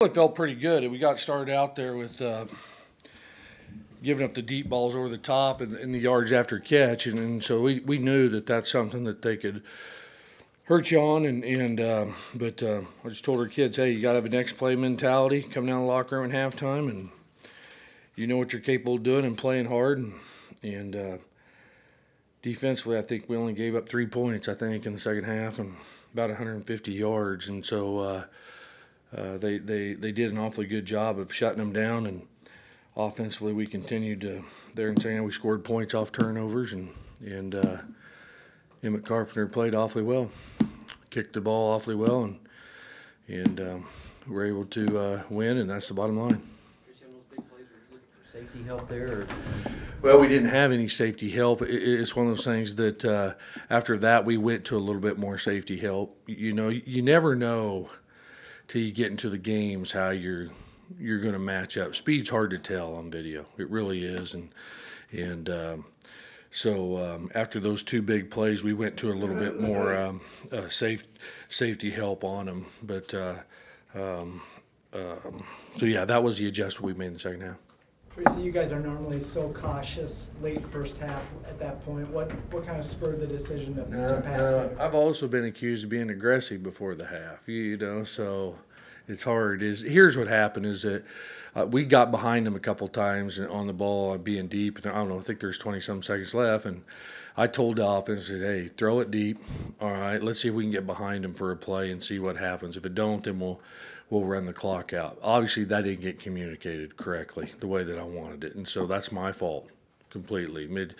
It felt pretty good. We got started out there with giving up the deep balls over the top and the yards after catch, and so we knew that that's something that they could hurt you on. But I just told our kids, hey, you got to have a next play mentality. Come down to the locker room at halftime, and you know what you're capable of doing and playing hard. And defensively, I think we only gave up 3 points, I think, in the second half and about 150 yards. And so they did an awfully good job of shutting them down. And offensively, we continued to there and saying we scored points off turnovers. And Emmett Carpenter played awfully well, kicked the ball awfully well, and we were able to win, and that's the bottom line. Safety help there? Or? Well, we didn't have any safety help. It's one of those things that after that we went to a little bit more safety help. You know, you never know till you get into the games how you're going to match up. Speed's hard to tell on video. It really is, so after those 2 big plays, we went to a little bit more safety help on them. But so yeah, that was the adjustment we made in the second half. Tracy, you guys are normally so cautious late first half at that point. What kind of spurred the decision to pass it? I've also been accused of being aggressive before the half, you know, so it's hard. Here's what happened is that we got behind them a couple times on the ball being deep, and I don't know, I think there's 20-some seconds left, and I told the offense, I said, hey, throw it deep. All right, let's see if we can get behind them for a play and see what happens. If it don't, then we'll run the clock out. Obviously, that didn't get communicated correctly the way that I wanted it, and so that's my fault completely. But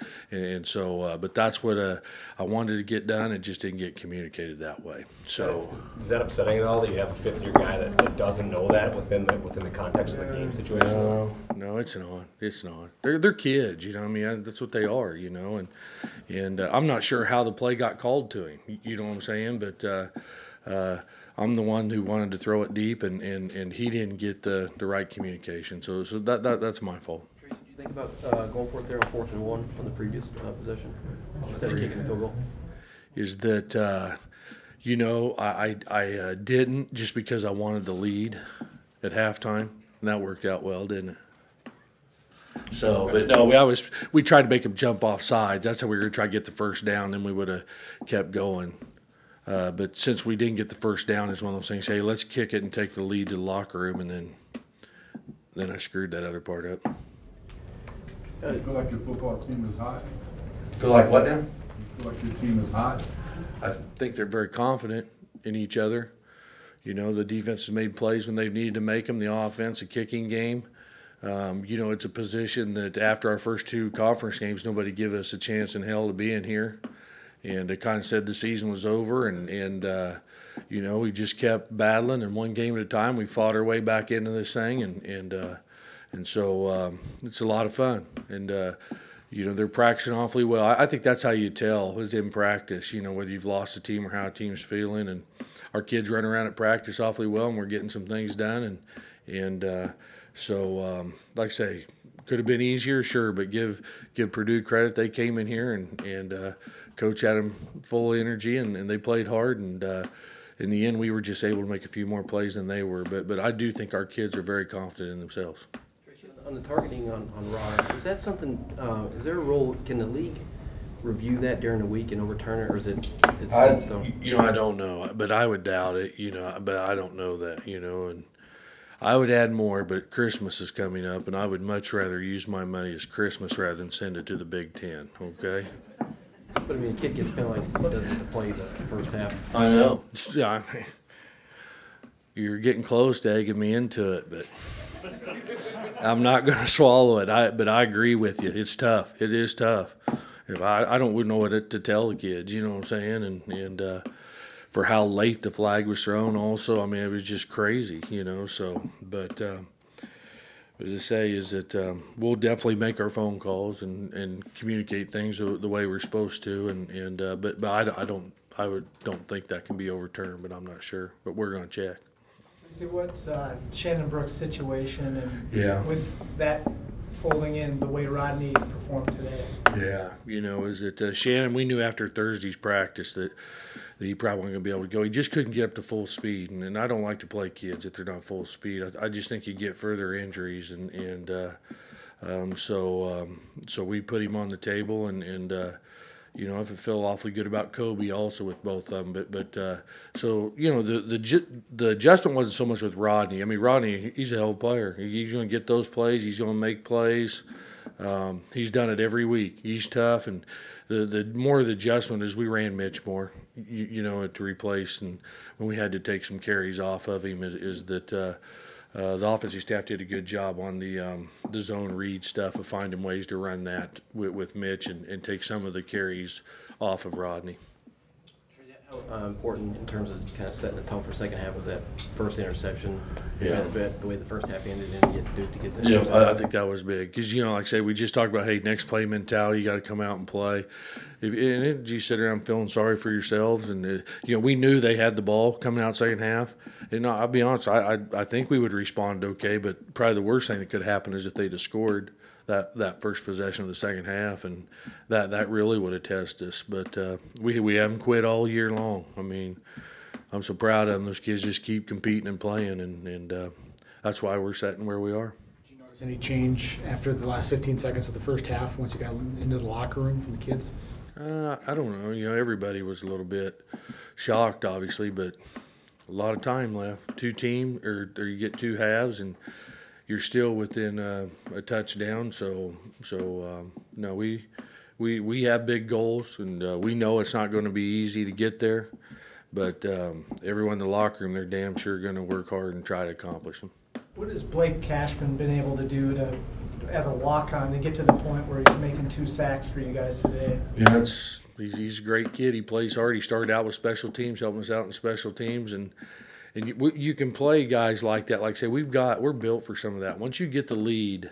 that's what I wanted to get done. It just didn't get communicated that way. So is that upsetting at all that you have a fifth-year guy that doesn't know that within the context of the game situation? No, it's not. It's not. They're kids, you know. I mean, that's what they are, you know. And I'm not sure how the play got called to him. You know what I'm saying? But I'm the one who wanted to throw it deep, and he didn't get the right communication. So that's my fault. Tracy, did you think about going for it there on 4th and 1 on the previous possession instead of kicking the field goal? Is that you know, I didn't just because I wanted the lead at halftime, and that worked out well, didn't it? So, but no, we tried to make them jump off sides. That's how we were going to try to get the first down. Then we would have kept going. But since we didn't get the first down, it's one of those things. Hey, let's kick it and take the lead to the locker room, and then I screwed that other part up. You feel like your football team is hot? Feel like what now? You feel like your team is hot? I think they're very confident in each other. You know, the defense has made plays when they've needed to make them. The offense, a kicking game. You know, it's a position that after our first 2 conference games, nobody gave us a chance in hell to be in here. And it kind of said the season was over, and you know, we just kept battling, and one game at a time we fought our way back into this thing, and so it's a lot of fun. And you know, they're practicing awfully well. I think that's how you tell is in practice, you know, whether you've lost a team or how a team's feeling. And our kids run around at practice awfully well, and we're getting some things done. So like I say, could have been easier, sure, but give Purdue credit. They came in here and Coach had them full of energy, and they played hard. And in the end, we were just able to make a few more plays than they were. But I do think our kids are very confident in themselves. On the targeting on Rod, is that something? Is there a role? Can the league review that during the week and overturn it, or is it? You know, I don't know, but I would doubt it. You know, but I don't know that. You know, and I would add more, but Christmas is coming up, and I would much rather use my money as Christmas rather than send it to the Big Ten, okay? But, I mean, a kid gets penalized if he doesn't get to play the first half. I know. Yeah, you're getting close to egging me into it, but I'm not going to swallow it. But I agree with you. It's tough. It is tough. I don't know what to tell the kids, you know what I'm saying? And for how late the flag was thrown also. I mean, it was just crazy, you know. So, but as I say, is that we'll definitely make our phone calls and communicate things the way we're supposed to. But I don't think that can be overturned, but I'm not sure. But we're going to check. See, what's Shannon Brooks' situation, and yeah, with that folding in the way Rodney performed today? Yeah, you know, is it Shannon? We knew after Thursday's practice that he probably wasn't going to be able to go. He just couldn't get up to full speed, and I don't like to play kids if they're not full speed. I just think you get further injuries, so we put him on the table, and you know, if it felt awfully good about Kobe also with both of them, but so you know, the adjustment wasn't so much with Rodney. I mean, Rodney, he's a hell of a player. He's going to get those plays. He's going to make plays. He's done it every week. He's tough, and the more of the adjustment is we ran Mitch more, you know, to replace, and when we had to take some carries off of him is that the offensive staff did a good job on the zone read stuff of finding ways to run that with Mitch and take some of the carries off of Rodney. How important in terms of kind of setting the tone for second half was that first interception? Yeah. The way the first half ended and get the Yeah, I think that was big because, you know, like I say, we just talked about, hey, next play mentality, you got to come out and play. You sit around feeling sorry for yourselves, and you know, we knew they had the ball coming out second half. And I'll be honest, I think we would respond okay, but probably the worst thing that could happen is if they'd have scored that first possession of the second half, and that really would have tested us. But we haven't quit all year long. I mean, I'm so proud of them. Those kids just keep competing and playing, and that's why we're sitting where we are. Did you notice any change after the last 15 seconds of the first half once you got into the locker room from the kids? I don't know. You know, everybody was a little bit shocked, obviously, but a lot of time left. Two teams, or you get two halves, and you're still within a touchdown. So no, we have big goals, and we know it's not going to be easy to get there. But everyone in the locker room, they're damn sure going to work hard and try to accomplish them. What has Blake Cashman been able to do as a walk-on to get to the point where he's making 2 sacks for you guys today? Yeah, he's a great kid. He plays hard. He started out with special teams, helping us out in special teams, and you can play guys like that. Like I say, we're built for some of that. Once you get the lead,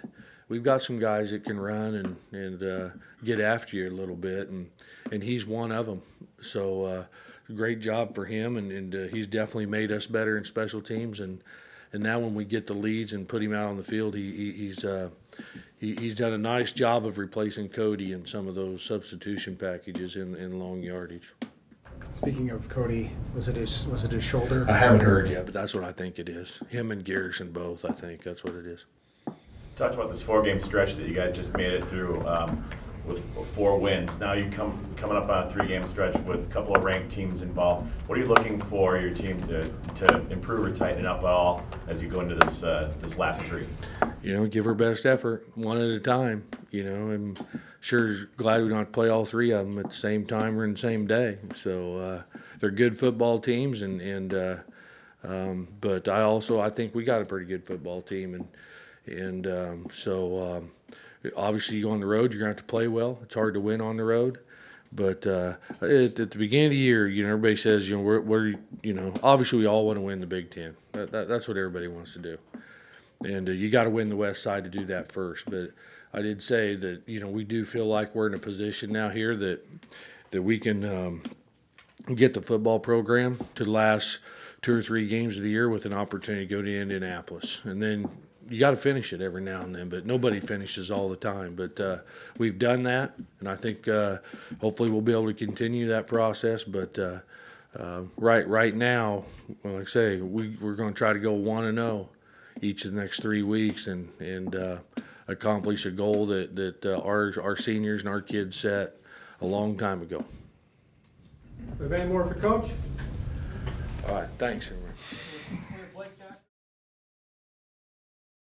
we've got some guys that can run and get after you a little bit, and he's one of them. So great job for him, and he's definitely made us better in special teams. And now when we get the leads and put him out on the field, he's done a nice job of replacing Cody in some of those substitution packages in long yardage. Speaking of Cody, was it his shoulder? I haven't heard yet, but that's what I think it is. Him and Garrison both, I think that's what it is. Talked about this 4-game stretch that you guys just made it through with 4 wins. Now you coming up on a 3-game stretch with a couple of ranked teams involved. What are you looking for your team to improve or tighten up at all as you go into this last 3? You know, give our best effort, one at a time. You know, I'm sure glad we don't have to play all 3 of them at the same time or in the same day. So they're good football teams, but I think we got a pretty good football team, so obviously you go on the road, you're gonna have to play well. It's hard to win on the road, but at the beginning of the year, you know, everybody says, you know, we're you know, obviously we all want to win the Big Ten. That's what everybody wants to do, and you got to win the West Side to do that first. But I did say that, you know, we do feel like we're in a position now here that we can get the football program to the last 2 or 3 games of the year with an opportunity to go to Indianapolis, and then you got to finish it every now and then, but nobody finishes all the time. But we've done that, and I think hopefully we'll be able to continue that process. But right now, well, like I say, we're going to try to go 1-0 each of the next 3 weeks and accomplish a goal that our seniors and our kids set a long time ago. We have any more for Coach? All right, thanks.